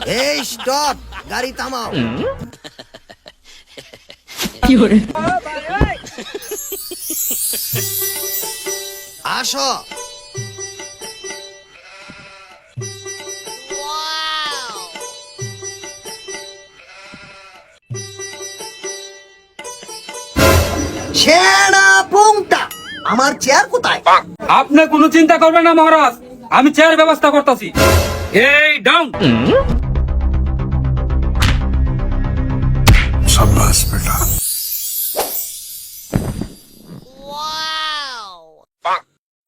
এই স্টপ, গাড়ি থামাও। আসো। সেনা পুংটা, আমার চেয়ার কোথায়? আপনি কোনো চিন্তা করবেন না মহারাজ, আমি চেয়ার ব্যবস্থা করতেছি। এই ডাউন। शाबाश बेटा।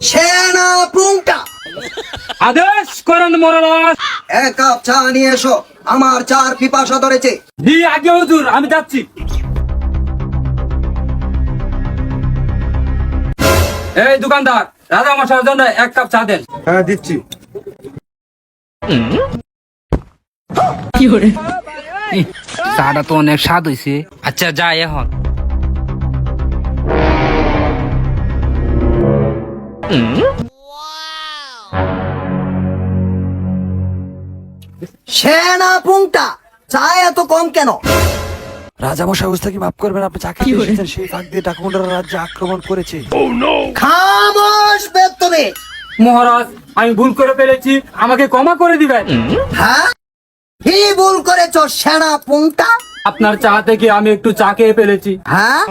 সেনা পুংটা, আদেশ করেন মহারাজ। এক কাপ চা নিয়ে এসো, আমার চার পিপাসা ধরেছে। জি আগে হুজুর, আমি যাচ্ছি। এই দোকানদার, রাজা মশাইয়ের জন্য এক কাপ চা দেন। হ্যাঁ দিচ্ছি। চাটা তো অনেক স্বাদ হয়েছে। আচ্ছা যাই এখন। সেনা পুংটা, চা এত কম কেন? রাজামশাই অবস্থাকে মাফ করবেন, আপনি চাকরি এসেছেন সেই ফাঁক দিয়ে ডাকুমন্ডার রাজ্যে আক্রমণ করেছে। খামোশ বেত্তবে। মহারাজ, আমি ভুল করে ফেলেছি, আমাকে ক্ষমা করে দিবেন। হ্যাঁ, কি ভুল করেছো সেনা পুংটা? আপনার চা থেকে আমি একটু চা খেয়ে ফেলেছি। হ্যাঁ